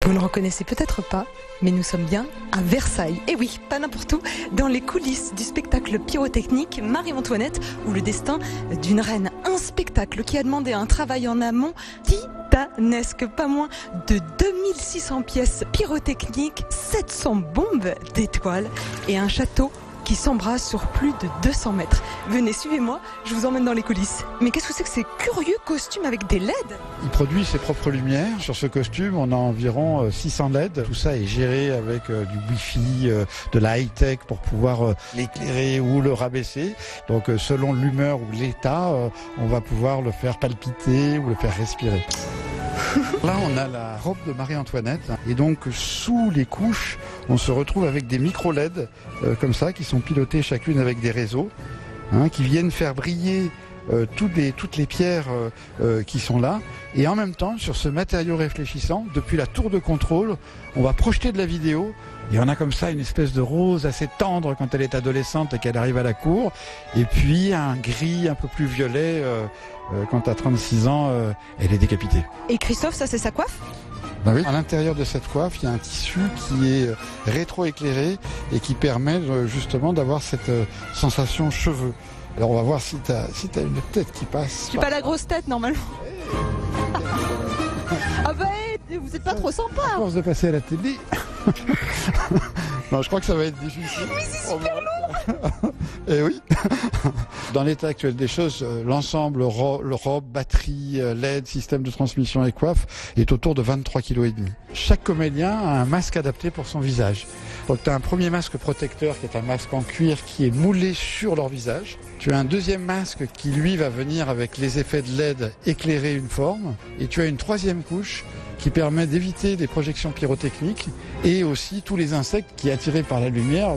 Vous ne le reconnaissez peut-être pas, mais nous sommes bien à Versailles. Et oui, pas n'importe où, dans les coulisses du spectacle pyrotechnique Marie-Antoinette ou le destin d'une reine. Un spectacle qui a demandé un travail en amont titanesque, pas moins de 2600 pièces pyrotechniques, 700 bombes d'étoiles et un château qui s'embrasse sur plus de 200 mètres. Venez, suivez-moi, je vous emmène dans les coulisses. Mais qu'est-ce que c'est que ces curieux costumes avec des LED ? Il produit ses propres lumières. Sur ce costume, on a environ 600 LED. Tout ça est géré avec du Wi-Fi, de la high-tech pour pouvoir l'éclairer ou le rabaisser. Donc selon l'humeur ou l'état, on va pouvoir le faire palpiter ou le faire respirer. Là, on a la robe de Marie-Antoinette et donc sous les couches, on se retrouve avec des micro-LED comme ça qui sont pilotées chacune avec des réseaux qui viennent faire briller toutes les pierres qui sont là. Et en même temps, sur ce matériau réfléchissant, depuis la tour de contrôle, on va projeter de la vidéo. Et on a comme ça une espèce de rose assez tendre quand elle est adolescente et qu'elle arrive à la cour. Et puis un gris un peu plus violet quand à 36 ans, elle est décapitée. Et Christophe, ça c'est sa coiffe ? Ben oui. À l'intérieur de cette coiffe, il y a un tissu qui est rétro-éclairé et qui permet justement d'avoir cette sensation cheveux. Alors on va voir si t'as une tête qui passe. J'ai pas la grosse tête normalement. Ah bah vous êtes pas trop sympa. À force de passer à la télé. Non, je crois que ça va être difficile. Mais c'est super lourd. Eh oui. Dans l'état actuel des choses, l'ensemble robe, batterie, LED, système de transmission et coiffe est autour de 23,5 kg. Chaque comédien a un masque adapté pour son visage. Donc tu as un premier masque protecteur qui est un masque en cuir qui est moulé sur leur visage. Tu as un deuxième masque qui lui va venir avec les effets de LED éclairer une forme. Et tu as une troisième couche qui permet d'éviter des projections pyrotechniques et aussi tous les insectes qui, attirés par la lumière,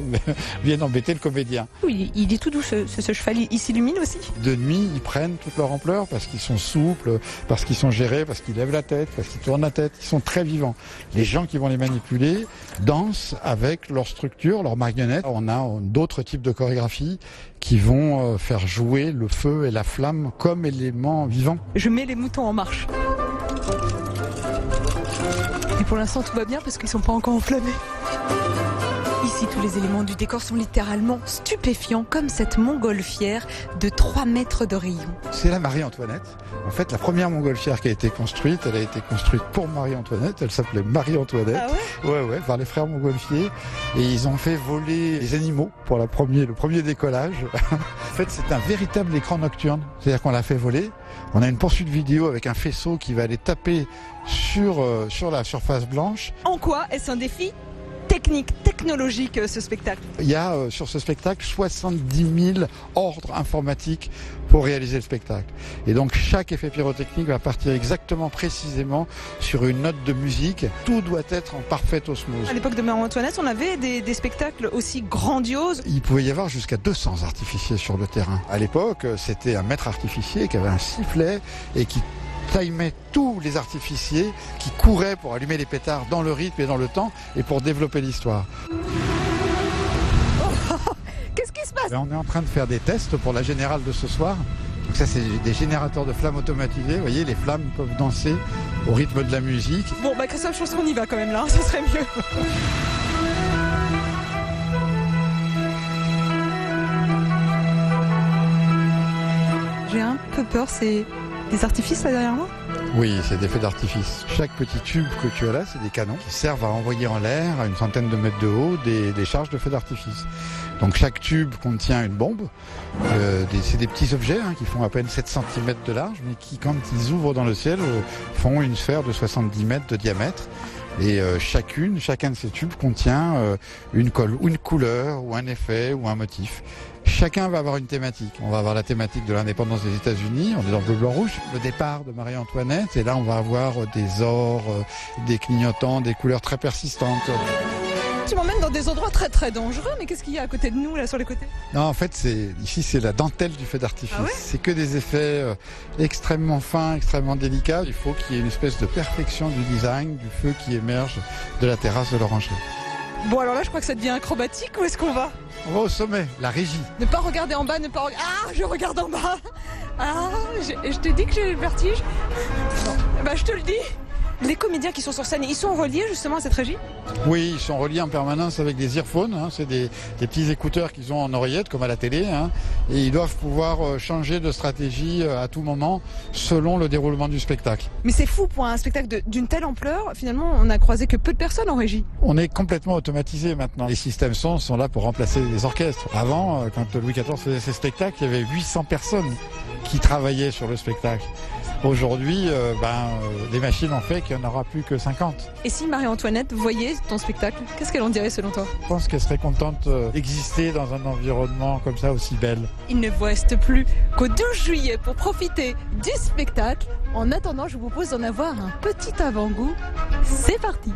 viennent embêter le comédien. Oui, il est tout doux ce cheval, il s'illumine aussi. De nuit, ils prennent toute leur ampleur parce qu'ils sont souples, parce qu'ils sont gérés, parce qu'ils lèvent la tête, parce qu'ils tournent la tête, ils sont très vivants. Les gens qui vont les manipuler dansent avec leur structure, leur marionnette. On a d'autres types de chorégraphies qui vont faire jouer le feu et la flamme comme éléments vivants. Je mets les moutons en marche. Et pour l'instant tout va bien parce qu'ils sont pas encore enflammés. Ici, tous les éléments du décor sont littéralement stupéfiants, comme cette montgolfière de 3 mètres de rayon. C'est la Marie-Antoinette. En fait, la première montgolfière qui a été construite, elle a été construite pour Marie-Antoinette. Elle s'appelait Marie-Antoinette. Ah ouais ? Ouais, par les frères Montgolfier. Et ils ont fait voler les animaux pour le premier décollage. En fait, c'est un véritable écran nocturne. C'est-à-dire qu'on l'a fait voler. On a une poursuite vidéo avec un faisceau qui va aller taper sur la surface blanche. En quoi est-ce un défi technologique, ce spectacle? Il y a sur ce spectacle 70 000 ordres informatiques pour réaliser le spectacle. Et donc chaque effet pyrotechnique va partir exactement précisément sur une note de musique. Tout doit être en parfaite osmose. À l'époque de Marie-Antoinette, on avait des spectacles aussi grandioses. Il pouvait y avoir jusqu'à 200 artificiers sur le terrain. À l'époque, c'était un maître artificier qui avait un sifflet et qui timait tous les artificiers qui couraient pour allumer les pétards dans le rythme et dans le temps et pour développer l'histoire. Oh, qu'est-ce qui se passe? On est en train de faire des tests pour la générale de ce soir. Donc ça, c'est des générateurs de flammes automatisés. Vous voyez, les flammes peuvent danser au rythme de la musique. Bon, bah Christophe, je pense qu'on y va quand même là, ça serait mieux. J'ai un peu peur, c'est des artifices là derrière moi? Oui, c'est des feux d'artifice. Chaque petit tube que tu as là, c'est des canons qui servent à envoyer en l'air à une centaine de mètres de haut des charges de feux d'artifice. Donc chaque tube contient une bombe. C'est des petits objets qui font à peine 7 cm de large, mais qui, quand ils ouvrent dans le ciel, font une sphère de 70 mètres de diamètre. Et chacun de ces tubes contient une couleur, ou un effet, ou un motif. Chacun va avoir une thématique. On va avoir la thématique de l'indépendance des États-Unis, on est dans le bleu, blanc, rouge. Le départ de Marie-Antoinette, et là on va avoir des ors, des clignotants, des couleurs très persistantes. Tu m'emmènes dans des endroits très très dangereux, mais qu'est-ce qu'il y a à côté de nous, là, sur les côtés? Non, en fait, ici c'est la dentelle du feu d'artifice. Ah ouais? C'est que des effets extrêmement fins, extrêmement délicats. Il faut qu'il y ait une espèce de perfection du design du feu qui émerge de la terrasse de l'orangerie. Bon, alors là, je crois que ça devient acrobatique. Où est-ce qu'on va? On va au sommet, la régie. Ne pas regarder en bas, ne pas regarder... Ah, je regarde en bas. Ah, je te dis que j'ai le vertige. Bah, je te le dis. Les comédiens qui sont sur scène, ils sont reliés justement à cette régie? Oui, ils sont reliés en permanence avec des earphones, c'est des petits écouteurs qu'ils ont en oreillette comme à la télé, et ils doivent pouvoir changer de stratégie à tout moment selon le déroulement du spectacle. Mais c'est fou pour un spectacle d'une telle ampleur, finalement on n'a croisé que peu de personnes en régie. On est complètement automatisé maintenant. Les systèmes son sont là pour remplacer les orchestres. Avant, quand Louis XIV faisait ses spectacles, il y avait 800 personnes qui travaillaient sur le spectacle. Aujourd'hui, les machines ont fait qu'il n'y en aura plus que 50. Et si Marie-Antoinette voyait ton spectacle, qu'est-ce qu'elle en dirait selon toi? Je pense qu'elle serait contente d'exister dans un environnement comme ça aussi belle. Il ne vous reste plus qu'au 12 juillet pour profiter du spectacle. En attendant, je vous propose d'en avoir un petit avant-goût. C'est parti!